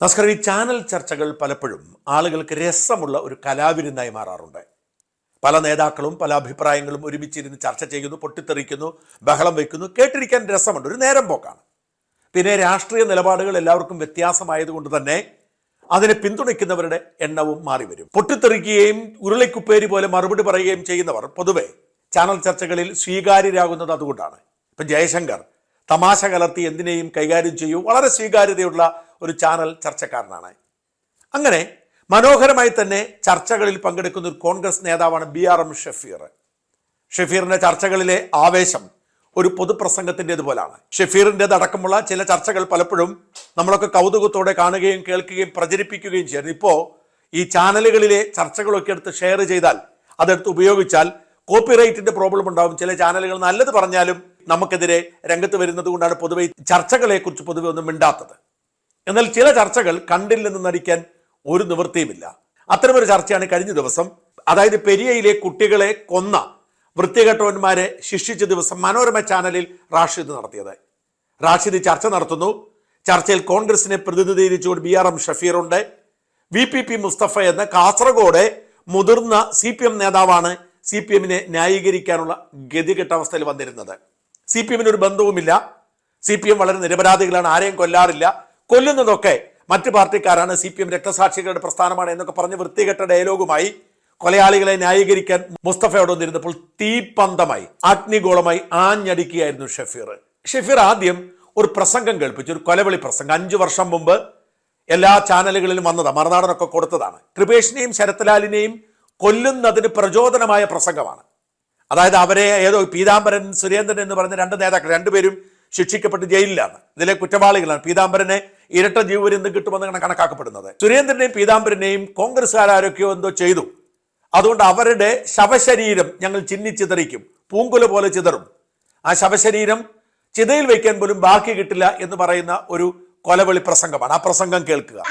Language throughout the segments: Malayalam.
നമസ്കാരം. ഈ ചാനൽ ചർച്ചകൾ പലപ്പോഴും ആളുകൾക്ക് രസമുള്ള ഒരു കലാവിരുന്നായി മാറാറുണ്ട്. പല നേതാക്കളും പല അഭിപ്രായങ്ങളും ഒരുമിച്ചിരുന്ന് ചർച്ച ചെയ്യുന്നു, പൊട്ടിത്തെറിക്കുന്നു, ബഹളം വയ്ക്കുന്നു. കേട്ടിരിക്കാൻ രസമുണ്ട്, ഒരു നേരം പോക്കാണ്. പിന്നെ രാഷ്ട്രീയ നിലപാടുകൾ എല്ലാവർക്കും വ്യത്യാസമായതുകൊണ്ട് തന്നെ അതിനെ പിന്തുണയ്ക്കുന്നവരുടെ എണ്ണവും മാറി വരും. പൊട്ടിത്തെറിക്കുകയും ഉരുളക്കുപ്പേരി പോലെ മറുപടി പറയുകയും ചെയ്യുന്നവർ പൊതുവെ ചാനൽ ചർച്ചകളിൽ സ്വീകാര്യരാകുന്നത് അതുകൊണ്ടാണ്. ഇപ്പം ജയശങ്കർ തമാശ കലർത്തി എന്തിനേയും കൈകാര്യം ചെയ്യൂ, വളരെ സ്വീകാര്യതയുള്ള ഒരു ചാനൽ ചർച്ചക്കാരനാണ്. അങ്ങനെ മനോഹരമായി തന്നെ ചർച്ചകളിൽ പങ്കെടുക്കുന്ന ഒരു കോൺഗ്രസ് നേതാവാണ് BRM ഷഫീർ. ഷഫീറിന്റെ ചർച്ചകളിലെ ആവേശം ഒരു പൊതുപ്രസംഗത്തിൻ്റെതുപോലാണ്. ഷഫീറിൻ്റെത് അടക്കമുള്ള ചില ചർച്ചകൾ പലപ്പോഴും നമ്മളൊക്കെ കൗതുകത്തോടെ കാണുകയും കേൾക്കുകയും പ്രചരിപ്പിക്കുകയും ചെയ്യുന്നു. ഇപ്പോൾ ഈ ചാനലുകളിലെ ചർച്ചകളൊക്കെ എടുത്ത് ഷെയർ ചെയ്താൽ, അതെടുത്ത് ഉപയോഗിച്ചാൽ കോപ്പിറൈറ്റിന്റെ പ്രോബ്ലം ഉണ്ടാകും. ചില ചാനലുകൾ നല്ലത് പറഞ്ഞാലും നമുക്കെതിരെ രംഗത്ത് വരുന്നത് കൊണ്ടാണ് പൊതുവെ ചർച്ചകളെ കുറിച്ച് പൊതുവെ ഒന്നും മിണ്ടാത്തത്. എന്നാൽ ചില ചർച്ചകൾ കണ്ടിൽ നിന്ന് നടിക്കാൻ ഒരു നിവൃത്തിയുമില്ല. അത്തരമൊരു ചർച്ചയാണ് കഴിഞ്ഞ ദിവസം, അതായത് പെരിയയിലെ കുട്ടികളെ കൊന്ന വൃത്തികെട്ടവന്മാരെ ശിക്ഷിച്ച ദിവസം മനോരമ ചാനലിൽ റാഷിദ് നടത്തിയത്. റാഷിദ് ചർച്ച നടത്തുന്നു. ചർച്ചയിൽ കോൺഗ്രസിനെ പ്രതിനിധീകരിച്ചുകൊണ്ട് BRM ഷഫീറുണ്ട്. VPP മുസ്തഫ എന്ന കാസർഗോഡ് മുതിർന്ന CPM നേതാവാണ് CPMനെ ന്യായീകരിക്കാനുള്ള ഗതികെട്ട അവസ്ഥയിൽ വന്നിരുന്നത്. CPMന് ഒരു ബന്ധവുമില്ല, CPM വളരെ നിരപരാധികളാണ്, ആരെയും കൊല്ലാറില്ല, കൊല്ലുന്നതൊക്കെ മറ്റു പാർട്ടിക്കാരാണ്, CPM രക്തസാക്ഷികളുടെ പ്രസ്ഥാനമാണ് എന്നൊക്കെ പറഞ്ഞ് വൃത്തികെട്ട ഡയലോഗുമായി കൊലയാളികളെ ന്യായീകരിക്കാൻ മുസ്തഫയോട് വന്നിരുന്നപ്പോൾ തീപ്പന്തമായി അഗ്നിഗോളമായി ആഞ്ഞടിക്കുകയായിരുന്നു ഷഫീർ. ഷഫീർ ആദ്യം ഒരു പ്രസംഗം കേൾപ്പിച്ചു, ഒരു കൊലവിളി പ്രസംഗം. 5 വർഷം മുമ്പ് എല്ലാ ചാനലുകളിലും വന്നതാണ്, മറുനാടനൊക്കെ കൊടുത്തതാണ്. കൃപേഷിനെയും ശരത്ലാലിനെയും കൊല്ലുന്നതിന് പ്രചോദനമായ പ്രസംഗമാണ്. അതായത് അവരെ ഏതോ പീതാംബരൻ, സുരേന്ദ്രൻ എന്ന് പറഞ്ഞ 2 നേതാക്കൾ, 2 പേരും ശിക്ഷിക്കപ്പെട്ട് ജയിലിലാണ്, ഇതിലെ കുറ്റവാളികളാണ്. പീതാംബരനെ ഇരട്ട ജീവപര്യന്തം കിട്ടുമെന്നാണ് കണക്കാക്കപ്പെടുന്നത്. സുരേന്ദ്രനെയും പീതാംബരനെയും കോൺഗ്രസ്സുകാരൊക്കെയോ എന്തോ ചെയ്തു, അതുകൊണ്ട് അവരുടെ ശവശരീരം ഞങ്ങൾ ചിന്നിച്ചിതറിക്കും, പൂങ്കുല പോലെ ചിതറും, ആ ശവശരീരം ചിതയിൽ വയ്ക്കാൻ പോലും ബാക്കി കിട്ടില്ല എന്ന് പറയുന്ന ഒരു കൊലവിളി പ്രസംഗമാണ്. ആ പ്രസംഗം കേൾക്കുക.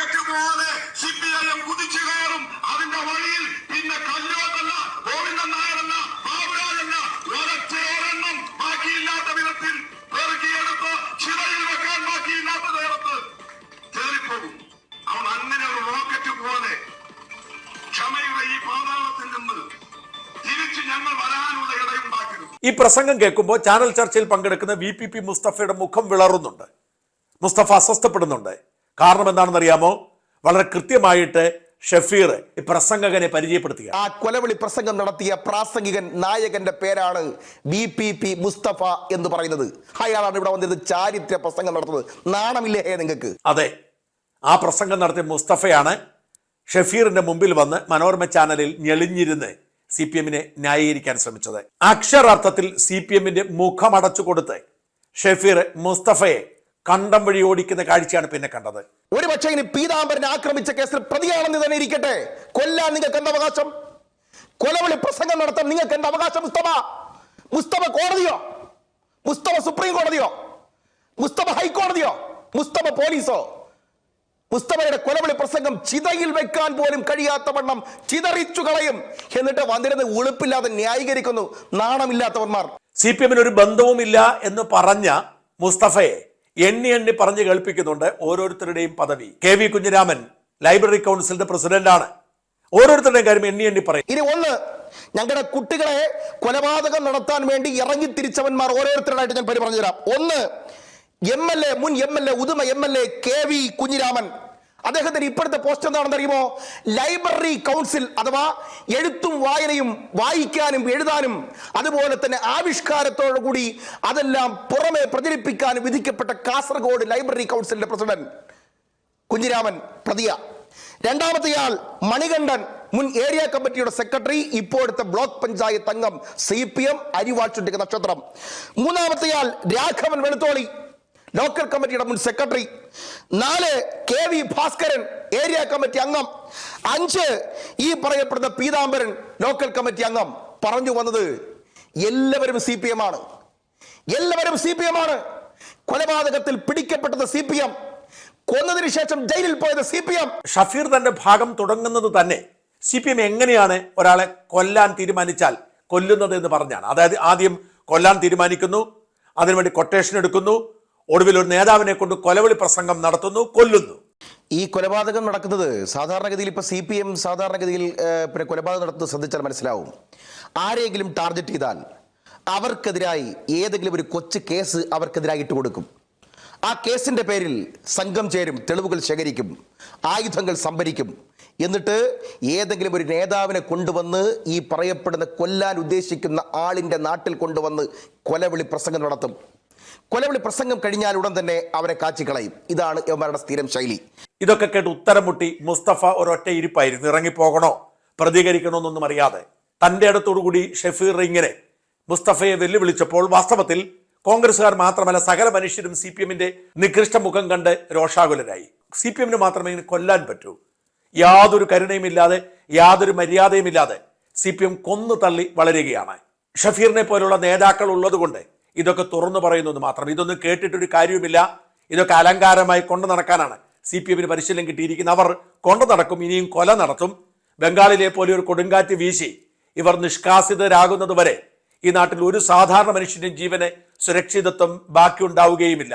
ഈ പ്രസംഗം കേൾക്കുമ്പോൾ ചാനൽ ചർച്ചയിൽ പങ്കെടുക്കുന്ന VPP മുസ്തഫയുടെ മുഖം വിളറുന്നുണ്ട്. മുസ്തഫ അസ്വസ്ഥപ്പെടുന്നുണ്ട്. കാരണം എന്താണെന്നറിയാമോ? വളരെ കൃത്യമായിട്ട് ഷഫീർ ഈ പ്രസംഗകനെ പരിചയപ്പെടുത്തുക. ആ കൊലവിളി പ്രസംഗം നടത്തിയ പ്രാസംഗികൻ, നായകന്റെ പേരാണ് VPP മുസ്തഫ എന്ന് പറയുന്നത്. അയാളാണ് ഇവിടെ വന്നിരുന്നത് ചാരിത്ര പ്രസംഗം നടത്തുന്നത്. നാണമില്ലേ നിങ്ങൾക്ക്? അതെ, ആ പ്രസംഗം നടത്തിയ മുസ്തഫയാണ് ഷഫീറിന്റെ മുമ്പിൽ വന്ന് മനോരമ ചാനലിൽ ഞെളിഞ്ഞിരുന്ന് CPMനെ ന്യായീകരിക്കാൻ ശ്രമിച്ചത്. അക്ഷരാർത്ഥത്തിൽ CPMന്റെ മുഖമടച്ചു കൊടുത്ത് ഷഫീർ മുസ്തഫയെ കണ്ടം വഴി ഓടിക്കുന്ന കാഴ്ചയാണ് പിന്നെ കണ്ടത്. ഒരു പക്ഷേ ഇനി പീതാംബരനെ ആക്രമിച്ച കേസിൽ പ്രതിയാണെന്ന് തന്നെ ഇരിക്കട്ടെ, കൊല്ലാൻ നിങ്ങൾക്ക് എന്ത് അവകാശം? കൊലവിളി പ്രസംഗം നടത്താൻ നിങ്ങൾക്ക് എന്ത് അവകാശം? മുസ്തഫ കോടതിയോ? മുസ്തഫ സുപ്രീം കോടതിയോ? മുസ്തഫ ഹൈക്കോടതിയോ? മുസ്തഫ പോലീസോ? മുസ്തഫയുടെ കൊലവിളി പ്രസംഗം ചിതയിൽ വെക്കാൻ പോലും കഴിയാത്ത വണ്ണം ചിതറിച്ചു കളയും. എന്നിട്ട് വന്നിരുന്ന് ഉളുപ്പില്ലാതെ ന്യായീകരിക്കുന്നു. നാണമില്ലാത്തവന്മാർ. CPMന് ഒരു ബന്ധവുമില്ല എന്ന് പറഞ്ഞ മുസ്തഫയെ എണ്ണി എണ്ണി പറഞ്ഞ് കേൾപ്പിക്കുന്നുണ്ട് ഓരോരുത്തരുടെയും പദവി. KV കുഞ്ഞിരാമൻ ലൈബ്രറി കൗൺസിലിന്റെ പ്രസിഡന്റാണ്. ഓരോരുത്തരുടെയും കാര്യം എണ്ണി എണ്ണി പറയും. ഇനി ഒന്ന്, ഞങ്ങളുടെ കുട്ടികളെ കൊലപാതകം നടത്താൻ വേണ്ടി ഇറങ്ങി തിരിച്ചവന്മാർ ഓരോരുത്തരായിട്ട് ഞാൻ പേര് പറഞ്ഞു തരാം. ഒന്ന്, മുൻ MLA Uduma MLA KV Kunhiraman. അദ്ദേഹത്തിന് ഇപ്പോഴത്തെ പോസ്റ്റ് എന്താണെന്ന് അറിയുമോ? ലൈബ്രറി കൗൺസിൽ, അഥവാ എഴുത്തും വായനയും, വായിക്കാനും എഴുതാനും അതുപോലെ തന്നെ ആവിഷ്കാരത്തോടു കൂടി അതെല്ലാം പുറമെ പ്രചരിപ്പിക്കാനും വിധിക്കപ്പെട്ട കാസർഗോഡ് ലൈബ്രറി കൗൺസിലിന്റെ പ്രസിഡന്റ് കുഞ്ഞിരാമൻ പ്രതിയ. രണ്ടാമത്തെയാൾ മണികണ്ഠൻ, മുൻ ഏരിയ കമ്മിറ്റിയുടെ സെക്രട്ടറി, ഇപ്പോഴത്തെ ബ്ലോക്ക് പഞ്ചായത്ത് അംഗം, CPM അരിവാൾ ചുറ്റിക നക്ഷത്രം. മൂന്നാമത്തെയാൾ രാഘവൻ വെളുത്തോളി, ലോക്കൽ കമ്മിറ്റിയുടെ മുൻ secretary. 4, KV Bhaskaran, area committee അംഗം. 5, ഈ പറയപ്പെടുന്ന പീതാംബരൻ, ലോക്കൽ കമ്മിറ്റി അംഗം. പറഞ്ഞു വന്നത് എല്ലാവരും CPM ആണ്. എല്ലാവരും CPM ആണ്. കൊലപാതകത്തിൽ പിടിക്കപ്പെട്ടത് CPM, കൊന്നതിന് ശേഷം ജയിലിൽ പോയത് CPM. ഷഫീർ തന്റെ ഭാഗം തുടങ്ങുന്നത് തന്നെ CPM എങ്ങനെയാണ് ഒരാളെ കൊല്ലാൻ തീരുമാനിച്ചാൽ കൊല്ലുന്നത് എന്ന് പറഞ്ഞാണ്. അതായത് ആദ്യം കൊല്ലാൻ തീരുമാനിക്കുന്നു, അതിനുവേണ്ടി കൊട്ടേഷൻ എടുക്കുന്നു, ഒടുവിൽ ഒരു നേതാവിനെ കൊണ്ട് കൊലവിളി പ്രസംഗം നടത്തുന്നു, കൊല്ലുന്നു. ഈ കൊലപാതകം നടക്കുന്നത് സാധാരണഗതിയിൽ ഇപ്പോൾ CPM സാധാരണഗതിയിൽ പിന്നെ കൊലപാതകം നടത്തുന്നത് ശ്രദ്ധിച്ചാൽ മനസ്സിലാവും. ആരെങ്കിലും ടാർഗറ്റ് ചെയ്താൽ അവർക്കെതിരായി ഏതെങ്കിലും ഒരു കൊച്ചു കേസ് അവർക്കെതിരായി ഇട്ട് കൊടുക്കും. ആ കേസിൻ്റെ പേരിൽ സംഘം ചേരും, തെളിവുകൾ ശേഖരിക്കും, ആയുധങ്ങൾ സംഭരിക്കും. എന്നിട്ട് ഏതെങ്കിലും ഒരു നേതാവിനെ കൊണ്ടുവന്ന് ഈ പറയപ്പെടുന്ന കൊല്ലാൻ ഉദ്ദേശിക്കുന്ന ആളിൻ്റെ നാട്ടിൽ കൊണ്ടുവന്ന് കൊലവിളി പ്രസംഗം നടത്തും. കൊലവിളി പ്രസംഗം കഴിഞ്ഞാൽ ഉടൻ തന്നെ അവരെ കാച്ചിക്കളയും. ഇതാണ് ഇവന്മാരുടെ സ്ഥിരം ശൈലി. ഇതൊക്കെ കേട്ട് ഉത്തരം മുട്ടി മുസ്തഫ ഒരൊറ്റ ഇരിപ്പായിരുന്നു. ഇറങ്ങിപ്പോകണോ പ്രതികരിക്കണോ എന്നൊന്നും അറിയാതെ തൻ്റെ അടുത്തോടുകൂടി ഷഫീർ ഇങ്ങനെ മുസ്തഫയെ വെല്ലുവിളിച്ചപ്പോൾ വാസ്തവത്തിൽ കോൺഗ്രസ്സുകാർ മാത്രമല്ല സകല മനുഷ്യരും CPM-ന്റെ നികൃഷ്ട മുഖം കണ്ട് രോഷാകുലരായി. CPM-ന് മാത്രമേ ഇങ്ങനെ കൊല്ലാൻ പറ്റൂ. യാതൊരു കരുണയുമില്ലാതെ യാതൊരു മര്യാദയുമില്ലാതെ CPM കൊന്നു തള്ളി വളരുകയാണ്. ഷഫീറിനെ പോലുള്ള നേതാക്കൾ ഉള്ളതുകൊണ്ട് ഇതൊക്കെ തുറന്നു പറയുന്നത് മാത്രം. ഇതൊന്നും കേട്ടിട്ടൊരു കാര്യവുമില്ല. ഇതൊക്കെ അലങ്കാരമായി കൊണ്ടു നടക്കാനാണ് CPM-ന് പരിശീലനം കിട്ടിയിരിക്കുന്നത്. അവർ കൊണ്ടു നടക്കും, ഇനിയും കൊല നടത്തും. ബംഗാളിലെ പോലെ ഒരു കൊടുങ്കാറ്റ് വീശി ഇവർ നിഷ്കാസിതരാകുന്നത് വരെ ഈ നാട്ടിൽ ഒരു സാധാരണ മനുഷ്യന്റെ ജീവന് സുരക്ഷിതത്വം ബാക്കിയുണ്ടാവുകയുമില്ല.